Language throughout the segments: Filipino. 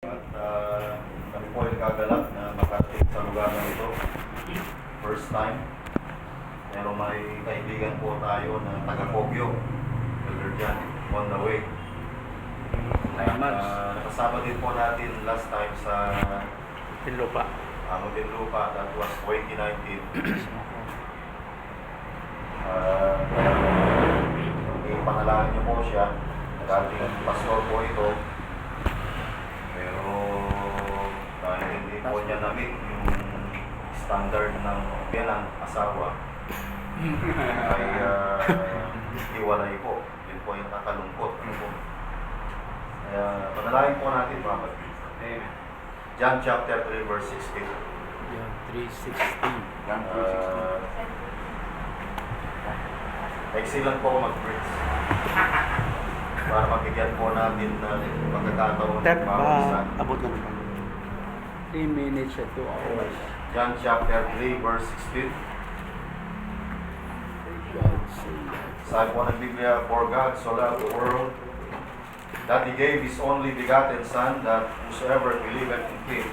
At kami po ay kagalak na makarating sa lugar na ito. First time. Pero may kaibigan po tayo na taga-Kogyo. Elder Jan, on the way. Nakasama din po natin last time sa Tinlupa. Muntinlupa. That was 2019. Ipanalangin niyo po siya. Dating pastor po ito. Pero dahil hindi po niya na-meet yung standard ng bilang asawa, ay iwalay po. Yun po yung nakakalungkot. Kaya panalangin po natin, mga kapatid. John chapter 3 verse 16. John 3:16. Excellent po ako mag-preach. Para mabigyan po natin ng pagkakataon ng bawat abot na naman. 3 minutes at 2 hours. John chapter 3 verse 16. Sabi po ng Biblia, "For God so loved the world that He gave His only begotten Son, that whosoever believeth in Him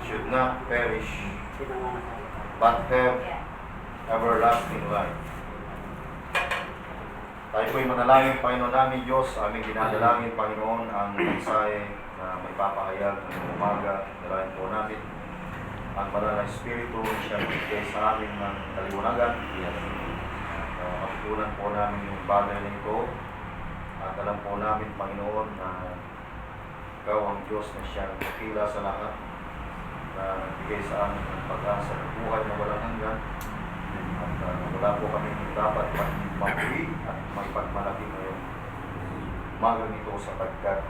should not perish, but have everlasting life." Tayo po'y manalangin, Panginoon namin Diyos, aming dinadalangin, Panginoon, ang mensahe na may papahayag ng umaga. Dalangin po namin ang banal na Espiritu, siya bigay sa amin ng kaliwanagan. Matutunan po namin yung bagay na ito. At alam po namin, Panginoon, na Ikaw ang Diyos na siyang dakila sa lahat, na nagbigay sa amin ng pag-asa ng buhay na walang hanggan. At wala po kami dapat magpapili at may pagmalaki ngayon umaga nito sapagkat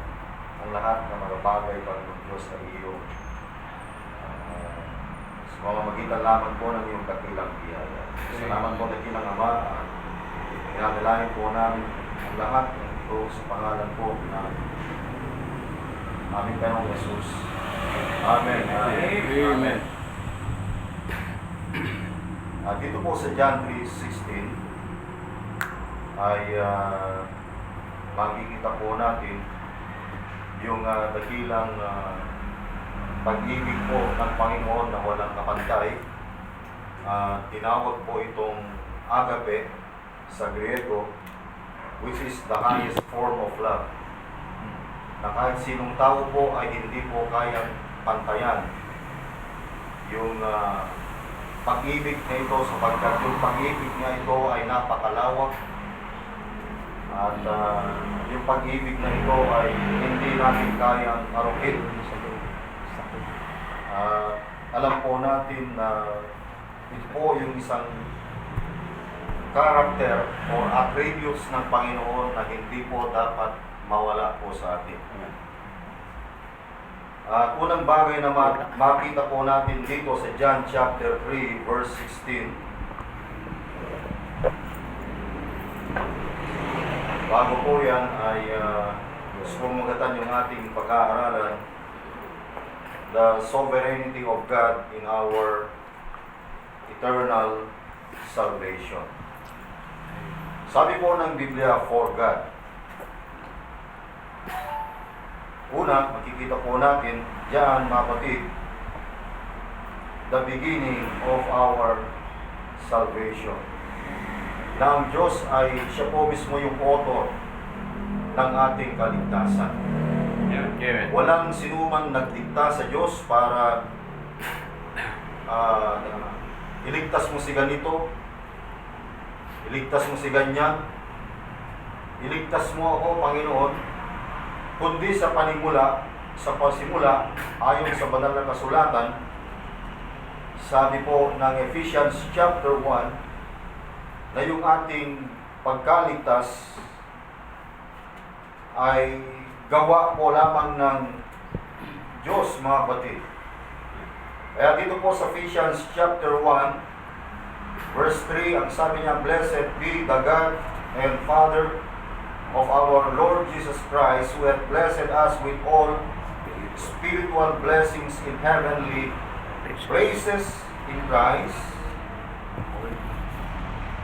ang lahat ng mga bagay Panginoon Diyos ay iyo. Sa mamamagitan lamang po ng iyong dakilang biyaya. Salamat po dakilang Ama at pinadalangin po namin ang lahat ng ito sa pangalan po na aming Panginoong Jesus. Amen. Amen. Dito po sa John 3:16 ay makikita po natin yung dakilang pag-ibig po ng Panginoon na walang kapantay. Tinawag po itong agape sa Griego, which is the highest form of love. Na kahit sinong tao po ay hindi po kayang pantayan yung pag-ibig na ito sapagkat yung pag-ibig niya ito ay napakalawak at yung pag-ibig na ito ay hindi natin kayang aruhin. Alam po natin na ito po yung isang character or attributes ng Panginoon na hindi po dapat mawala po sa atin. Unang bagay na makita po natin dito sa John chapter 3 verse 16. Bago po yan ay sumugatan yung ating pag-aaralan, the sovereignty of God in our eternal salvation. Sabi po ng Biblia, for God. Una, makikita po natin diyan, mga kapatid, the beginning of our salvation. Na ang Diyos ay siya po mismo yung author ng ating kaligtasan. Walang sinumang nagdikta sa Diyos para iligtas mo si ganito, iligtas mo si ganyan, iligtas mo ako, Panginoon, kundi sa panimula, sa pasimula, ayon sa banal na kasulatan, sabi po ng Ephesians chapter 1, na yung ating pagkaligtas ay gawa po lamang ng Diyos, mga kapatid. Kaya dito po sa Ephesians chapter 1, verse 3, ang sabi niya, "Blessed be the God and Father of our Lord Jesus Christ, who hath blessed us with all spiritual blessings in heavenly places in Christ,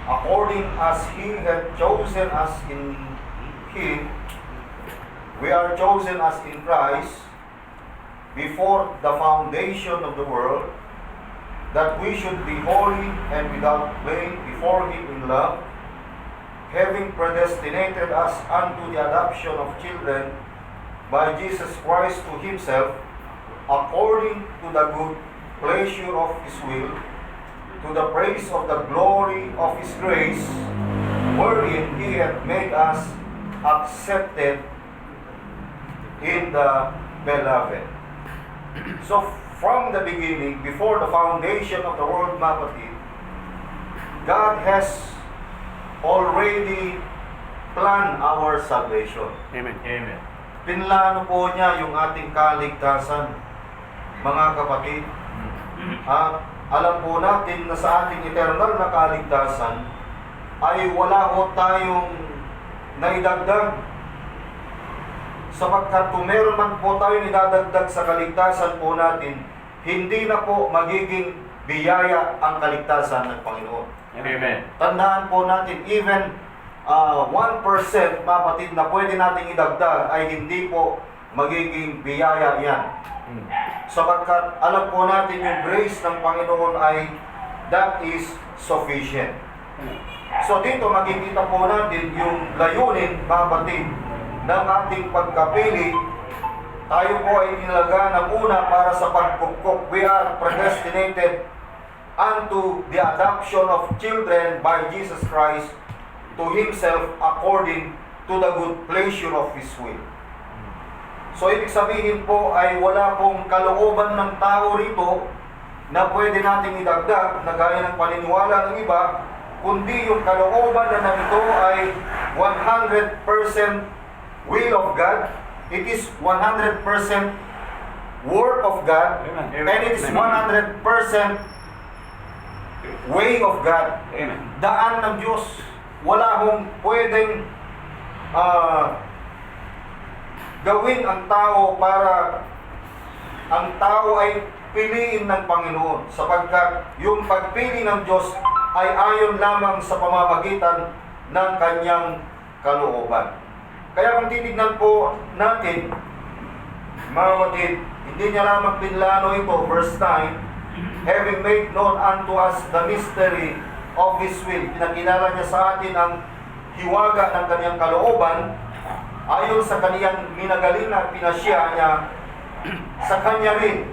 according as He hath chosen us in Him." We are chosen as in Christ before the foundation of the world, that we should be holy and without blame before Him in love, having predestinated us unto the adoption of children by Jesus Christ to Himself, according to the good pleasure of His will, to the praise of the glory of His grace, wherein He hath made us accepted in the Beloved. So, from the beginning, before the foundation of the world, mga kapatid, God has already planned our salvation. Amen. Amen. Pinlano po niya yung ating kaligtasan, mga kapatid. At alam po natin na sa ating eternal na kaligtasan ay wala po tayong naidagdag. Sapagkat kung meron man po tayong idadagdag sa kaligtasan po natin, hindi na po magiging biyaya ang kaligtasan ng Panginoon. Amen. Tandaan po natin, even 1% mapatid na pwede nating idagdag ay hindi po magiging biyaya yan. Sapagkat alam po natin yung grace ng Panginoon ay that is sufficient. So dito makikita po natin yung layunin, mapatid, ng ating pagkapili. Tayo po ay inalaga ng una para sa pagpukpok. We are predestinated unto the adoption of children by Jesus Christ to Himself according to the good pleasure of His will. So ibig sabihin po ay wala pong kalooban ng tao rito na pwede nating idagdag na gaya ng paniniwala ng iba, kundi yung kalooban na nito ay 100% will of God. It is 100% word of God. Amen. And it is 100% way of God. Amen. Daan ng Diyos. Wala hong pwedeng gawin ang tao para ang tao ay piliin ng Panginoon, sapagkat yung pagpili ng Diyos ay ayon lamang sa pamamagitan ng kanyang kalooban. Kaya kung titignan po natin, mga kapatid, hindi niya lamang pinlano ito, verse 9, having made known unto us the mystery of His will. Pinakilala niya sa atin ang hiwaga ng kanyang kalooban ayon sa kaniyang minagaling na pinasya niya sa kanya rin.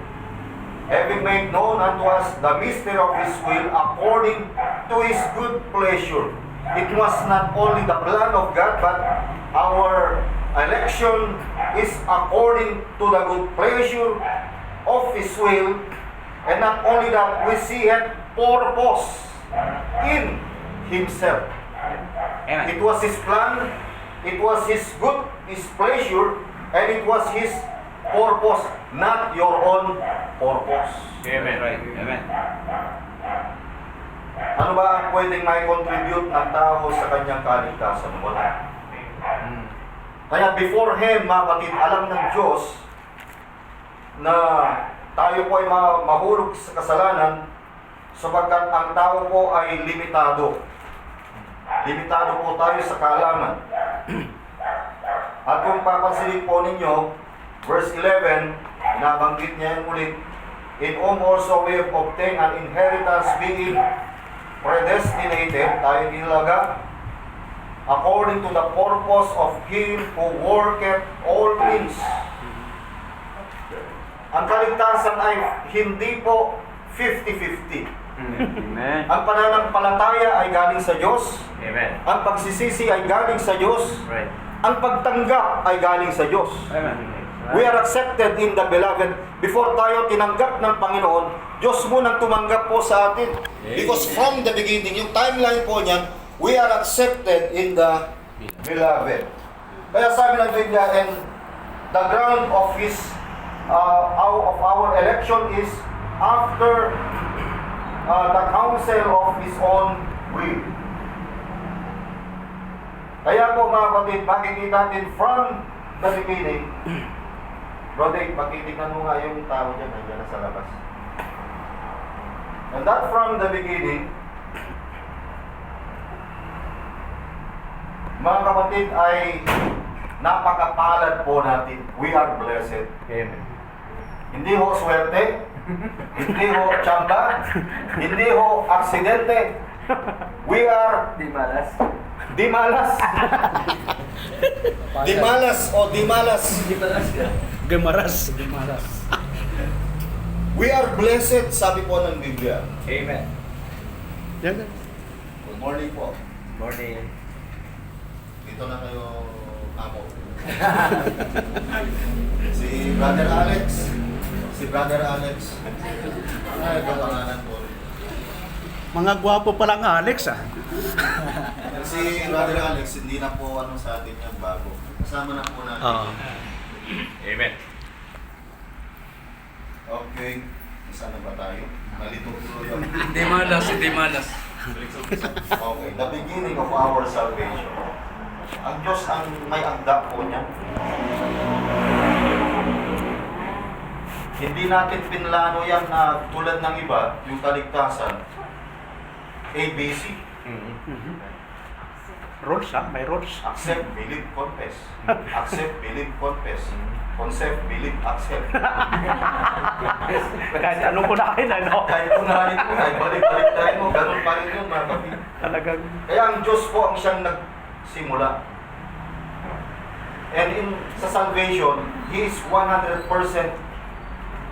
Having made known unto us the mystery of His will according to His good pleasure. It was not only the plan of God, but our election is according to the good pleasure of His will. And not only that, we see it purpose in Himself. Amen. It was His plan, it was His good, His pleasure, and it was His purpose, not your own purpose. Amen. Right. Amen. Ano ba ang pwedeng may contribute ng tao sa kanyang kaligtasan? Wala. Kaya beforehand, mga kapatid, alam ng Diyos na tayo po ay mahulog sa kasalanan sapagkat ang tao po ay limitado. Limitado po tayo sa kaalaman. At kung papansinin po ninyo, verse 11, nabanggit niya yung ulit, in whom also we have obtained an inheritance, being predestinated, tayo inilaga, according to the purpose of Him who worketh all things. Ang kaligtasan ay hindi po 50-50. Amen. Ang pananampalataya ay galing sa Diyos. Amen. Ang pagsisisi ay galing sa Diyos. Right. Ang pagtanggap ay galing sa Diyos. Amen. We are accepted in the Beloved. Before tayo tinanggap ng Panginoon, Diyos munang tumanggap po sa atin. Because from the beginning, yung timeline po niyan, we are accepted in the Beloved. Kaya sabi ng Biblia, and the ground of His of our election is after the counsel of His own will. Kaya po mga kapatid, makikita natin from the beginning. Bro Dave, makitignan mo nga yung tao dyan, nandiyan na sa labas. And that from the beginning, mga kapatid, ay napakapalad po natin. We are blessed. Amen. Hindi ho swerte, hindi ho tsamba, hindi ho aksidente. We are Di malas. Dimalas. Dimalas o Dimalas. Di malas ka. Gemaras. Gemaras. We are blessed, sabi po ng Biblia. Amen. Yan. Good morning po. Morning. Dito na kayo, amo. Si Brother Alex. Si Brother Alex. Ay, kapangalan po. Mga gwapo palang Alex ah. Si Brother Alex, hindi na po ano sa atin yung bago. Kasama na po natin. Oo. Amen. Okay. Saan na ba tayo? Nalito tuloy ako. Di malas, di malas. Okay. The beginning of our salvation. Ang Diyos ang may agda po niya. Hindi natin pinlano yan na tulad ng iba, yung kaligtasan. ABC. Rules ah, may rules. Accept, believe, confess. Accept, believe, confess. Concept, believe, accept. Kahit anong kunahin ano. Kahit unahin mo, kahit balik-balik tayo mo, ganun pa rin yun, mga kapatid. Talagang Kaya ang Diyos po ang siyang nagsimula. And sa salvation, He is 100%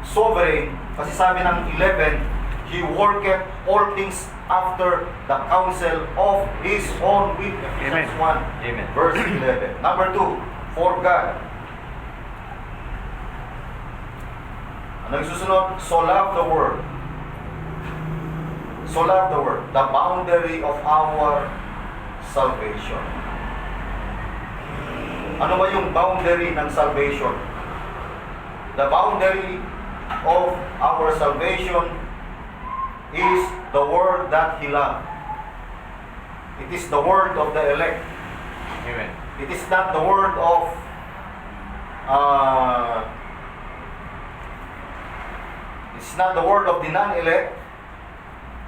sovereign. Kasi sabi ng 11, He worketh all things after the counsel of His own will. Ephesians 1, Amen. verse 11. Number 2, for God. Ano yung susunod? So love the world. So love the world. The boundary of our salvation. Ano ba yung boundary ng salvation? The boundary of our salvation is the word that He loved. It is the word of the elect. Amen. It is not the word of it's not the word of the non-elect,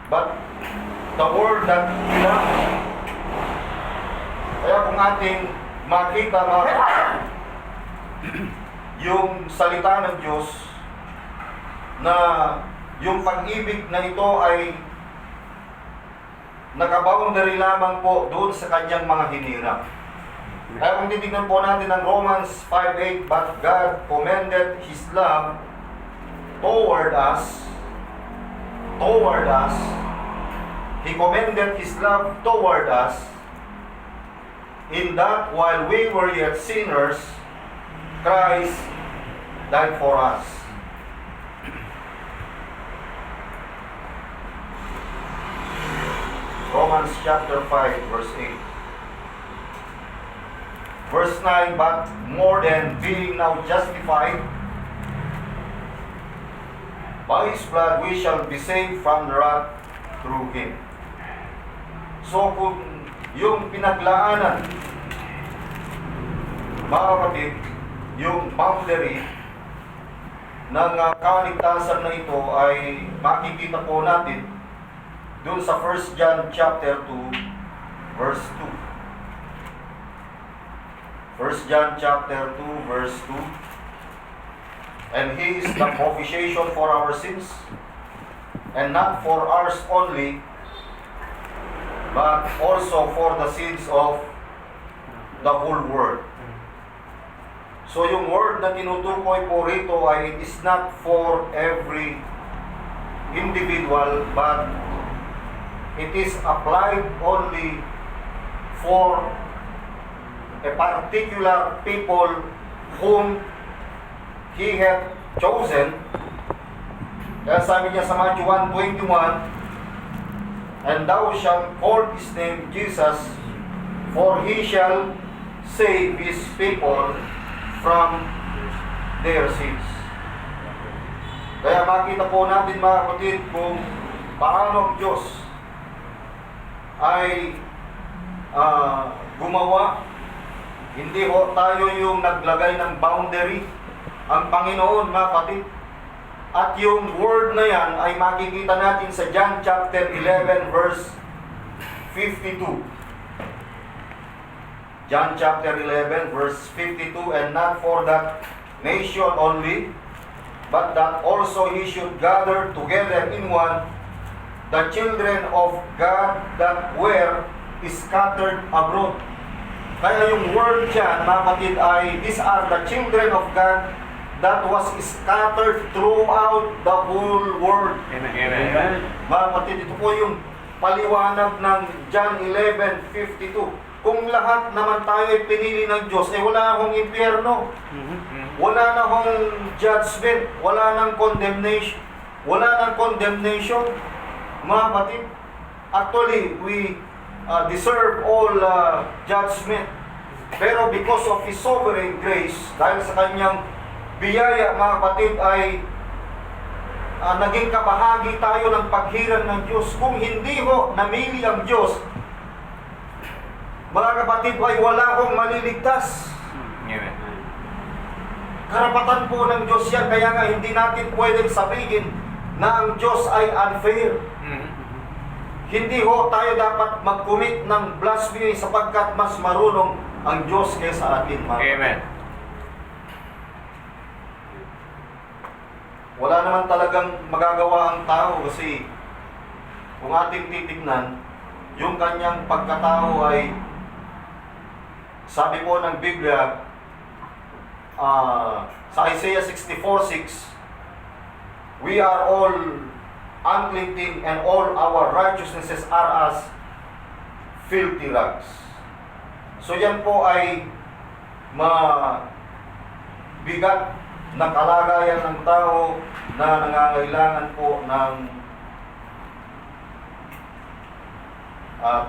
but the word that He loved. Kaya kung ating makita yung salita ng Diyos na yung pag-ibig na ito ay nakaboundary lamang po doon sa kanyang mga hinirang. Kaya kung titignan po natin ang Romans 5:8, but God commended His love toward us, He commended His love toward us, in that while we were yet sinners, Christ died for us. Romans chapter 5, verse 8. Verse 9, but more than being now justified by His blood, we shall be saved from the wrath through Him. So kung yung pinaglaanan, mga kapatid, yung boundary ng kaligtasan na ito ay makikita po natin dun sa 1 John chapter 2, verse 2. 1 John chapter 2, verse 2. And He is the propitiation for our sins, and not for ours only, but also for the sins of the whole world. So yung word na tinutukoy po rito ay it is not for every individual, but it is applied only for a particular people whom He hath chosen. Kaya sabi niya sa Matthew 1:21, and thou shalt call His name Jesus, for He shall save His people from their sins. Kaya makita po natin, mga kapatid, kung paano ang Diyos ay gumawa. Hindi ho tayo yung naglagay ng boundary. Ang Panginoon, mga kapatid. At yung word na yan ay makikita natin sa John chapter 11 verse 52. John chapter 11 verse 52, and not for that nation only, but that also he should gather together in one the children of God that were scattered abroad. Kaya yung word dyan, mga kapatid, ay these are the children of God that was scattered throughout the whole world. Amen. Amen. Mga kapatid, ito po yung paliwanag ng John 11:52. Kung lahat naman tayo ay pinili ng Diyos, wala akong impyerno, wala na akong judgment, wala nang condemnation, mga kapatid. Actually, we deserve all judgment. Pero because of His sovereign grace, dahil sa kanyang biyaya, mga kapatid, ay naging kabahagi tayo ng paghirang ng Diyos. Kung hindi ho namili ang Diyos, mga kapatid, ay wala akong maliligtas. Amen. Karapatan po ng Diyos yan, kaya nga hindi natin pwedeng sabihin na ang Diyos ay unfair. Hindi ho tayo dapat mag-commit ng blasphemy sapagkat mas marunong ang Diyos kaysa atin, mga kapatid. Amen. Wala naman talagang magagawa ang tao kasi kung ating titignan, yung kanyang pagkatao ay, sabi po ng Biblia, sa Isaiah 64:6, we are all unclean thing and all our righteousnesses are as filthy rags. So yan po ay mabigat na kalagayan ng tao na nangangailangan po ng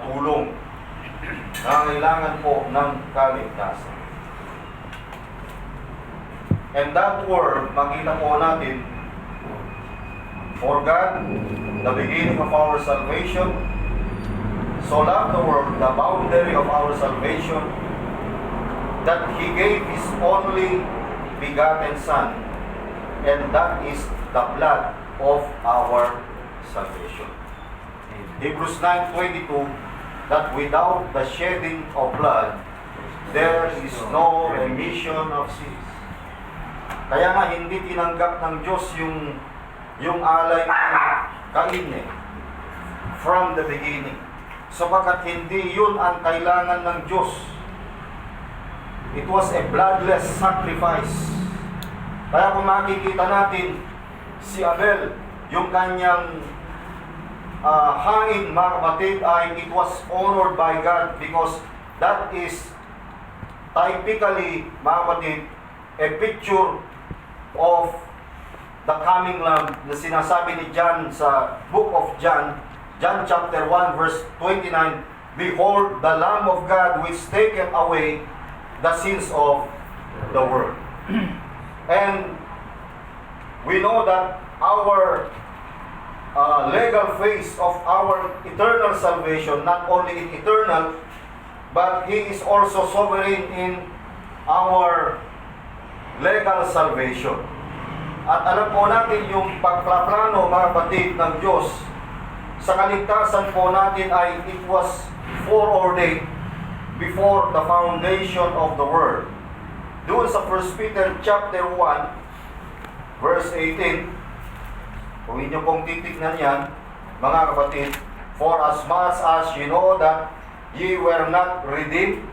tulong, nangangailangan po ng kaligtasan. And that word, makita po natin, for God, the beginning of our salvation, so loved the world, the boundary of our salvation, that He gave His only begotten Son, and that is the blood of our salvation. Hebrews 9:22, that without the shedding of blood, there is no remission of sins. Kaya nga hindi tinanggap ng Diyos yung alay ni Cain from the beginning, sapagkat hindi yun ang kailangan ng Diyos. It was a bloodless sacrifice. Kaya kung makikita natin si Abel, yung kanyang hangin, mga kapatid, ay it was honored by God because that is typically, mga kapatid, a picture of the coming Lamb na sinasabi ni John sa book of John, John chapter 1 verse 29, behold the Lamb of God which taketh away the sins of the world. And we know that our legal phase of our eternal salvation, not only in eternal, but He is also sovereign in our legal salvation. At alam po natin yung pagplaplano, mga kapatid, ng Diyos sa kaligtasan po natin ay it was foreordained before the foundation of the world. Doon sa 1 Peter chapter 1 verse 18, kung inyo pong titignan yan, mga kapatid, for as much as you know that ye were not redeemed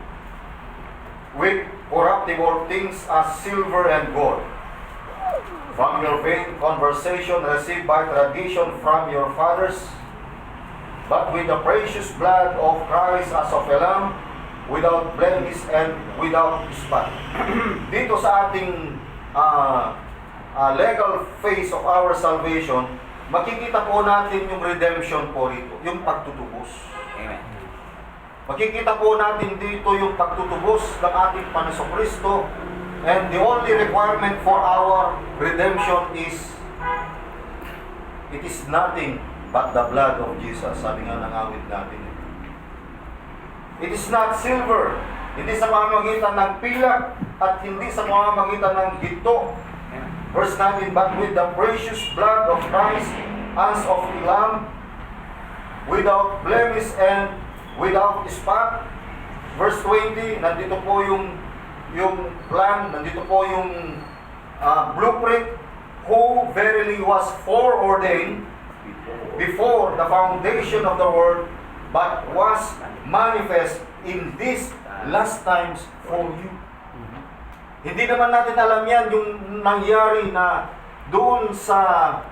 with corruptible things as silver and gold, from your vain conversation received by tradition from your fathers, but with the precious blood of Christ as of a lamb, without blemish and without spot. Dito sa ating legal phase of our salvation, makikita po natin yung redemption po rito, yung pagtutubos. Amen. Makikita po natin dito yung pagtutubos ng ating Panginoong Kristo, and the only requirement for our redemption is, it is nothing but the blood of Jesus. Sabi nga ng awit natin. It is not silver, hindi sa pamamagitan ng pilak at hindi sa pamamagitan ng ginto. Verse 19, but with the precious blood of Christ as of a lamb, without blemish and without spot. Verse 20, nandito po yung plan, nandito po yung blueprint, who verily was foreordained before the foundation of the world, but was manifest in these last times for you. Hindi naman natin alam yan, yung nangyari na doon sa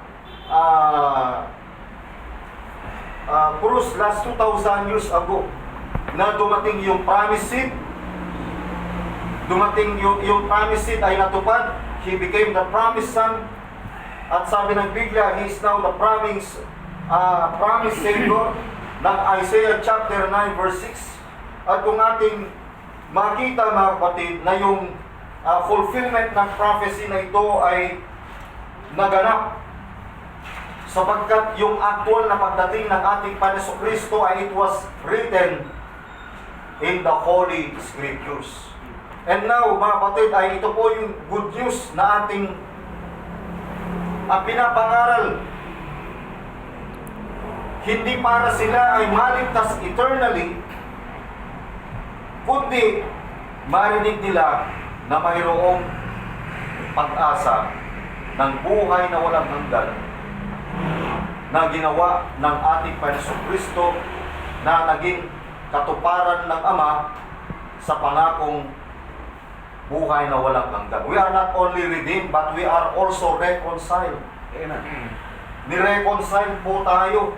Cruz last 2,000 years ago, na dumating yung promised seed, dumating yung promised seed ay natupad, he became the promised son, at sabi ng Biblia, he is now the promised Savior, ng Isaiah chapter 9 verse 6. At kung ating makita mga kapatid na yung fulfillment ng prophecy na ito ay naganap, sapagkat yung actual na pagdating ng ating Panginoon Kristo ay it was written in the Holy Scriptures. And now, mga kapatid, ay ito po yung good news na ating pinapangaral. Hindi para sila ay maligtas eternally, kundi marinig nila na mayroong pag-asa ng buhay na walang hanggan na ginawa ng ating Panginoon Kristo na naging katuparan ng Ama sa pangakong buhay na walang hanggan. We are not only redeemed, but we are also reconciled. Amen. Nireconcile po tayo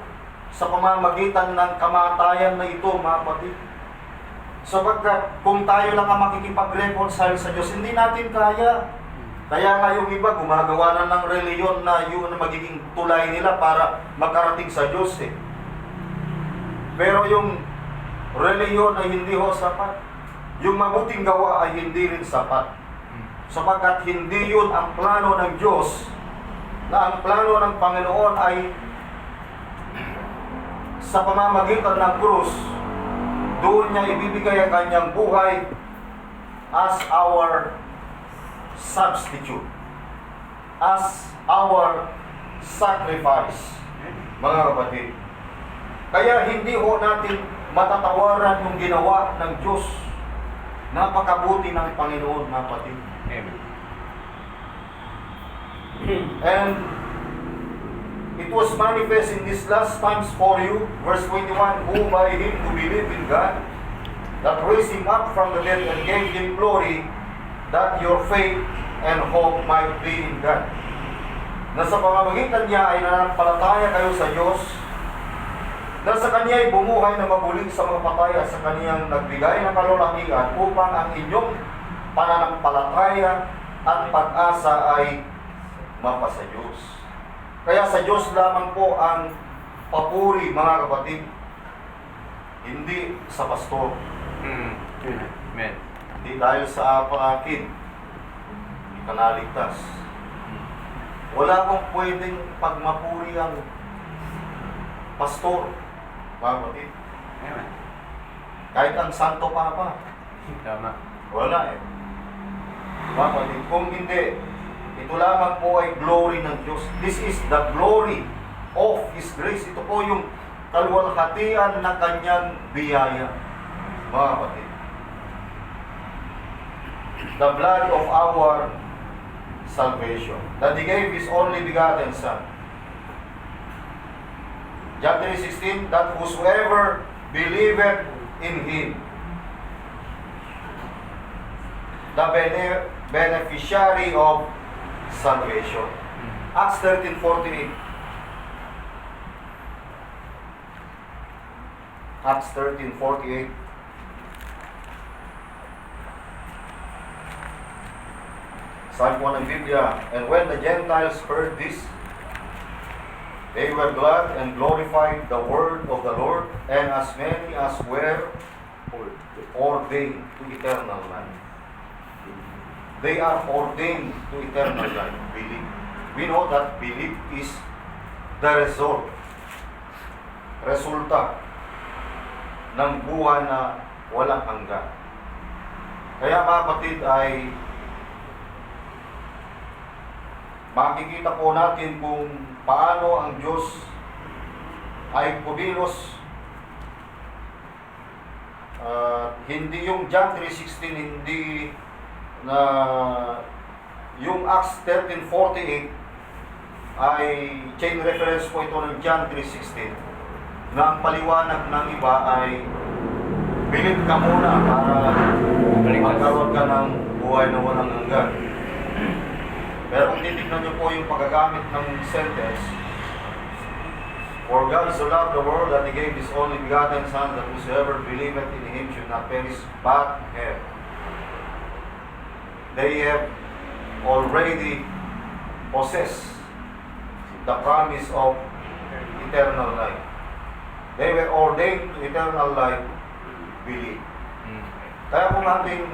sa pamamagitan ng kamatayan na ito, mga kapatid. Sapagkat kung tayo lang ang makikipag-reconcile sa Diyos, hindi natin kaya. Kaya nga yung iba gumagawa na ng reliyon na yun ang magiging tulay nila para makarating sa Diyos eh. Pero yung reliyon ay hindi ho sapat. Yung mabuting gawa ay hindi rin sapat. Sapagkat hindi yun ang plano ng Diyos, na ang plano ng Panginoon ay sa pamamagitan ng krus, doon niya ibibigay ang kanyang buhay as our substitute, as our sacrifice, mga kapatid. Kaya hindi ho natin matatawaran yung ginawa ng Diyos. Napakabuti ng Panginoon, mga kapatid. Amen. And it was manifest in these last times for you, verse 21, who by him who believe in God, that raised him up from the dead and gave him glory, that your faith and hope might be in God. Na sa pamamagitan niya ay nanampalataya kayo sa Diyos, na sa Kanya ay bumuhay na mabuling sa mga patay at sa Kaniyang nagbigay ng kalulakihan upang ang inyong pananampalataya at pag-asa ay mapasa Diyos. Kaya sa Diyos lamang po ang papuri, mga kapatid, hindi sa pastor. Amen. Hindi dahil sa akin, hindi ka naligtas. Wala akong pwedeng pagmapuri ang pastor, mga kapatid. Amen. Kahit ang Santo Papa, Tama. wala eh. Mga kapatid, kung hindi, ito lamang po ay glory ng Diyos. This is the glory of His grace. Ito po yung kaluwalhatian ng kanyang biyaya, mga kapatid. The blood of our salvation, that He gave His only begotten Son. John 3:16, that whosoever believeth in Him, the beneficiary of salvation. Acts 13:48. Acts 13:48. Sabi po ng Biblia, and when the Gentiles heard this, they were glad and glorified the word of the Lord, and as many as were ordained to eternal life. They are ordained to eternal life. Believe. We know that belief is the result, resulta ng buhay na walang hanggan. Kaya mga kapatid ay makikita po natin kung paano ang Diyos ay kumilos. Hindi yung John 3:16, hindi na yung Acts 13:48, ay chain reference po ito ng John 3:16 na ang paliwanag ng iba ay believe ka muna para magkaroon ka ng buhay na walang hanggan. Pero kung titignan niyo po yung paggagamit ng sentence, for God so loved the world that He gave His only begotten Son, that whosoever believeth in Him should not perish but have. They have already possessed the promise of eternal life. They were ordained to eternal life, believe. Kaya po natin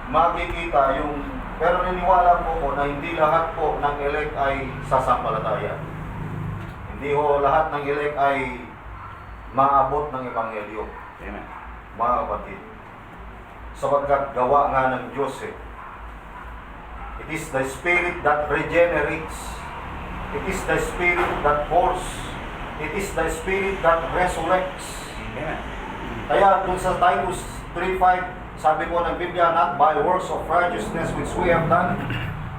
makikita yung, pero niniwala po ko na hindi lahat po ng elect ay sasampalataya. Hindi ho lahat ng elect ay maabot ng Ebanghelyo, Amen. mga kapatid. Sapagkat gawa nga ng Diyos eh. It is the Spirit that regenerates. It is the Spirit that calls. It is the Spirit that resurrects. Amen. Kaya dun sa Titus 3:5, sabi po ng Biblia, not by works of righteousness which we have done,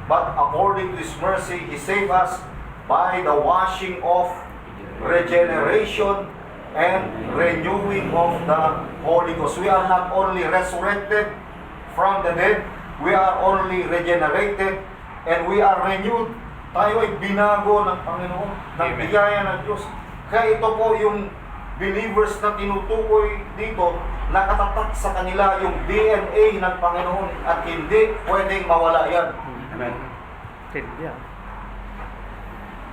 but according to His mercy, He saved us by the washing of regeneration and renewing of the Holy Ghost. We are not only resurrected from the dead, we are only regenerated and we are renewed. Tayo ay binago ng Panginoon, ng Amen. biyaya ng Diyos. Kaya ito po yung believers na tinutukoy dito, nakatatak sa kanila yung DNA ng Panginoon at hindi pwedeng mawala yan. Amen. Yeah.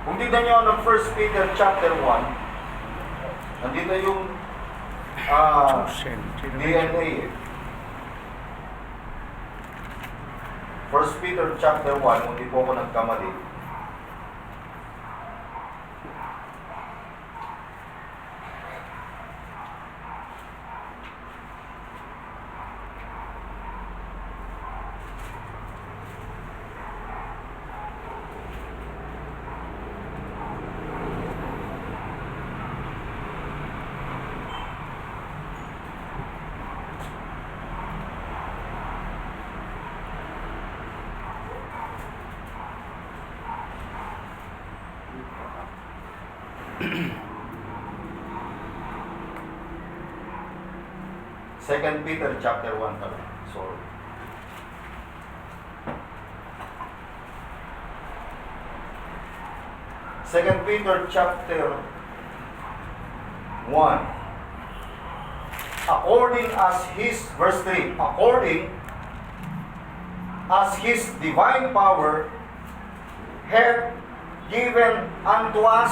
Kung tignan nyo ng 1 Peter chapter 1, nandito yung DNA eh. 1 Peter chapter 1, kung di po ako nagkamali. Second Peter chapter 1 pala. Sorry. Second Peter chapter 1. According as His, verse 3, according as His divine power hath given unto us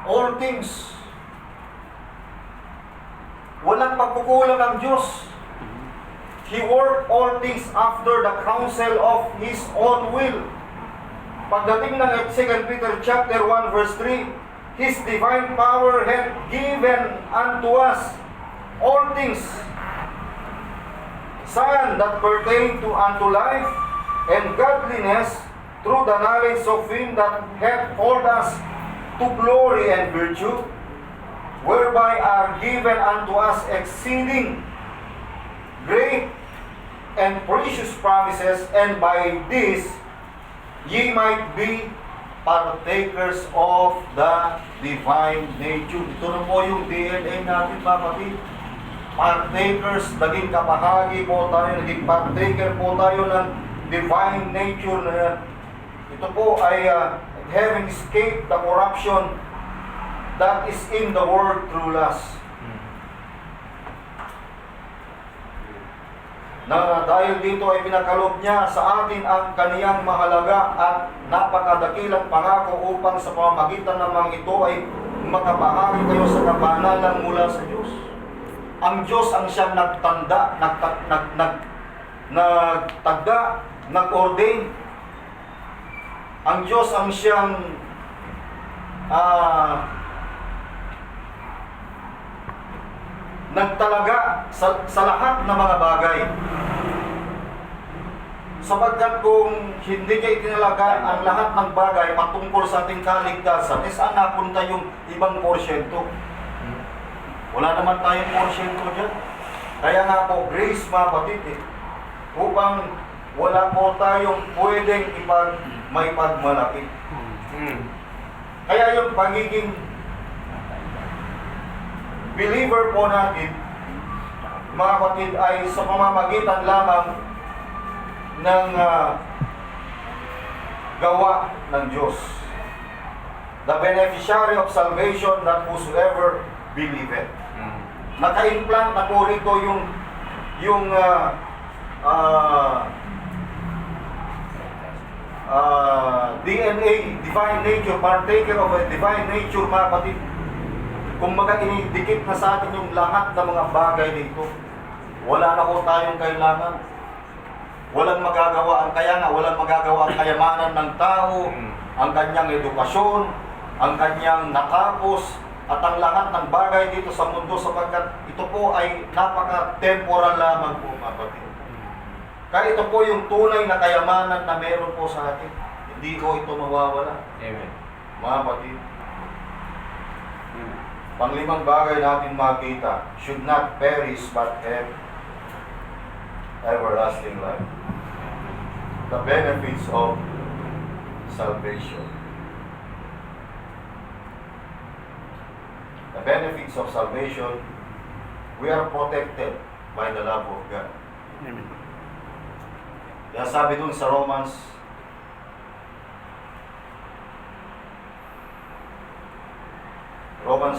all things. Walang pagkukulang ng Diyos. He worked all things after the counsel of His own will. Pagdating ng 2 Peter chapter 1 verse 3, His divine power hath given unto us all things, saan that pertain to unto life and godliness, through the knowledge of Him that hath called us to glory and virtue, whereby are given unto us exceeding great and precious promises, and by this ye might be partakers of the divine nature. Ito na po yung DNA natin, mga kapatid. Partakers, naging kabahagi po tayo, naging partaker po tayo ng divine nature na yan. Ito po ay having escaped the corruption that is in the world through lust. Na dahil dito ay pinakalob niya sa atin ang kaniyang mahalaga at napakadakilang pangako upang sa pamamagitan ng mga ito ay makabahagi kayo sa kabanalan mula sa Diyos. Ang Diyos ang siyang nagtanda, nagtagda, nag-ordain. Ang Diyos ang siyang nagtalaga sa lahat ng mga bagay. Sapagkat kung hindi niya itinalaga ang lahat ng bagay patungkol sa ating kaligtasan, saan napunta yung ibang porsyento? Wala naman tayong porsyento dyan. Kaya nga po, grace, mga kapatid, upang wala po tayong pwedeng maipagmalaki. Kaya yung pagiging believer po natin, mga kapatid, ay sa pamamagitan lamang ng gawa ng Diyos. The beneficiary of salvation, that whosoever believeth. Naka-implant na po rito yung DNA, divine nature, partaker of a divine nature, mga kapatid. Kung inidikit na sa atin yung lahat ng mga bagay dito, wala na po tayong kailangan. Walang magagawa, kaya nga walang magagawa ang kayamanan ng tao, ang kanyang edukasyon, ang kanyang natapos, at ang lahat ng bagay dito sa mundo, sapagkat ito po ay napaka-temporal lamang po, mga kapatid. Kaya ito po yung tunay na kayamanan na meron po sa atin. Hindi ko ito mawawala. Amen. Mga kapatid. Panglimang bagay natin makita, should not perish but have everlasting life. The benefits of salvation. The benefits of salvation, we are protected by the love of God. Amen. Kaya sabi dun sa Romans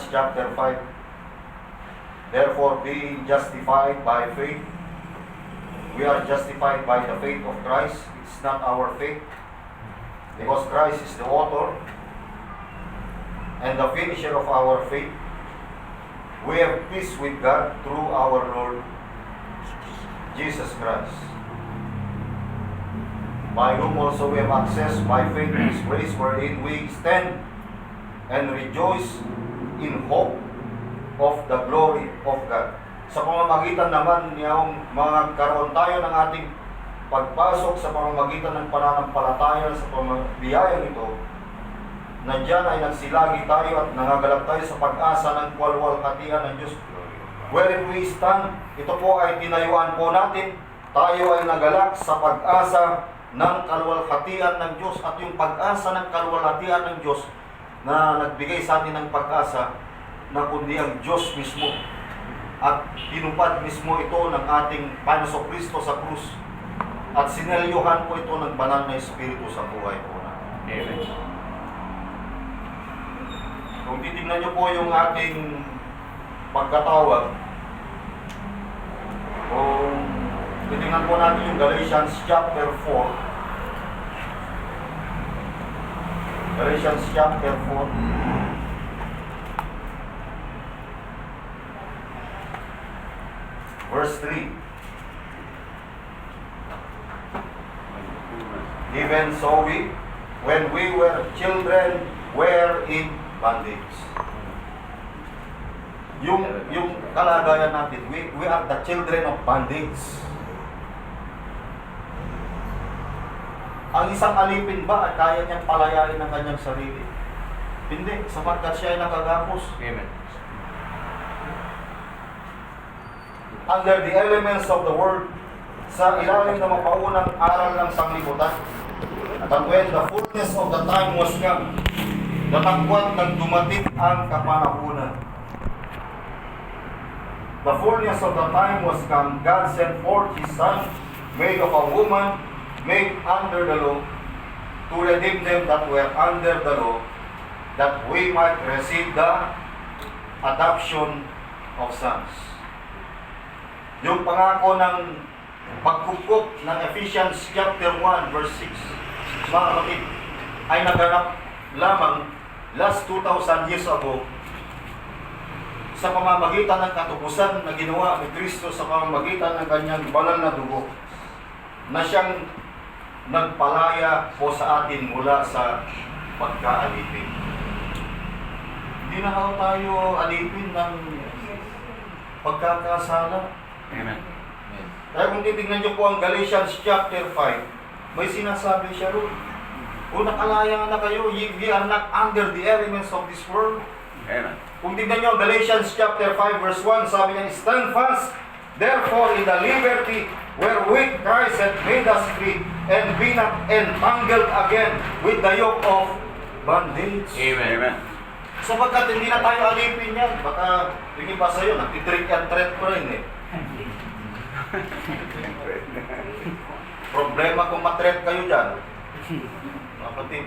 chapter 5, therefore being justified by faith, we are justified by the faith of Christ. It's not our faith, because Christ is the author and the finisher of our faith. We have peace with God through our Lord Jesus Christ, by whom also we have access by faith to His grace, wherein we stand and rejoice in hope of the glory of God. Sa pamamagitan naman niyang magkaroon tayo ng ating pagpasok sa pamamagitan ng pananampalataya sa pamabiyayang ito, na diyan ay nagsilagi tayo at nangagalap tayo sa pag-asa ng kaluwalhatian ng Diyos. Wherein we stand, ito po ay tinayuan po natin, tayo ay nagalak sa pag-asa ng kaluwalhatian ng Diyos, at yung pag-asa ng kaluwalhatian ng Diyos na nagbigay sa atin ng pag-asa na kundi ang Diyos mismo, at tinupad mismo ito ng ating Panginoong Kristo sa krus, at sinelyuhan po ito ng banal na Espiritu sa buhay po natin. Amen. Kung titignan nyo po yung ating pagkatawag, kung titignan po natin yung Galatians chapter 4, Galatians chapter 4, verse 3. Even so we, when we were children, were in bondage. Yung kalagayan natin, we are the children of bondage. Ang isang alipin ba ay kaya niyang palayain ang kanyang sarili? Hindi, sapagkat siya ay nakagapos. Amen. Under the elements of the world, sa ilalim ng mapaunang aral ng sanglibutan. At when the fullness of the time was come, natagpuan ng dumating ang kapanahunan. The fullness of the time was come, God sent forth His Son, made of a woman, made under the law, to redeem them that were under the law, that we might receive the adoption of sons. Yung pangako ng pagkupkop ng Ephesians chapter 1 verse 6, mga kapatid, ay naganap lamang last 2,000 years ago sa pamamagitan ng katubusan na ginawa ni Kristo sa pamamagitan ng kanyang banal na dugo, na siyang nagpalaya po sa atin mula sa pagkaalipin. Hindi na tayo alipin ng pagkakasala. Amen. Kaya kung titignan niyo po ang Galatians chapter 5, may sinasabi siya ron. Kung nakalaya na kayo, ye are not under the elements of this world. Amen. Kung tignan niyo ang Galatians chapter 5 verse 1, sabi niya, stand fast, Therefore, in the liberty wherewith Christ hath made us free, and be not entangled again with the yoke of bondage. Amen. Sapagkat hindi na tayo alipin yan. Baka yung iba sa'yo, nagtitrick and threat pa rin eh. Problema kung matreat kayo dyan. Kapatid,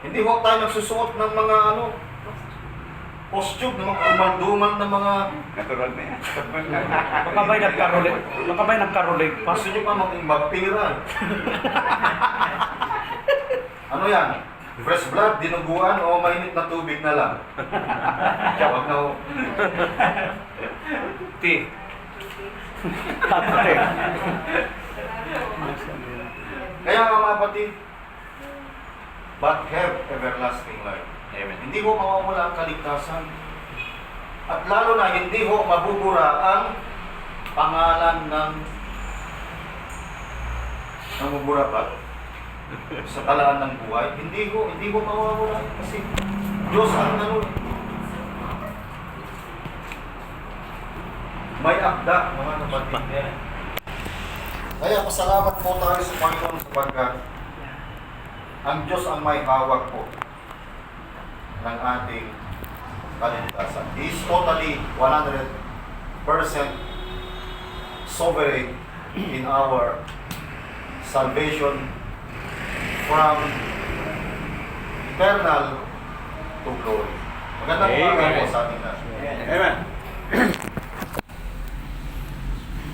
hindi ho tayo nagsusuot ng mga costume, ng mga umalduman ng mga... Natural na yan. Baka ba'y nagkarolig pa? Gusto nyo pa maging vampira. Ano yan? Fresh blood, dinuguan, o mainit na tubig na lang? Huwag na ho. Tea. Tatay. Kaya mga kapatid, but have everlasting life. Amen. Hindi ho mawawala ang kaligtasan. At lalo na hindi ho mabubura ang pangalan ng namubura ba? Sa talaan ng buhay. Hindi ho mawawala. Kasi Diyos ang may akda, mga kapatid. Kaya pasalamat po tayo sa Panginoon sapagkat ang Diyos ang may hawak po ng ating kaligtasan. He is totally 100% sovereign in our salvation from eternal to glory. Magandang umaga po sa ating lahat. Amen.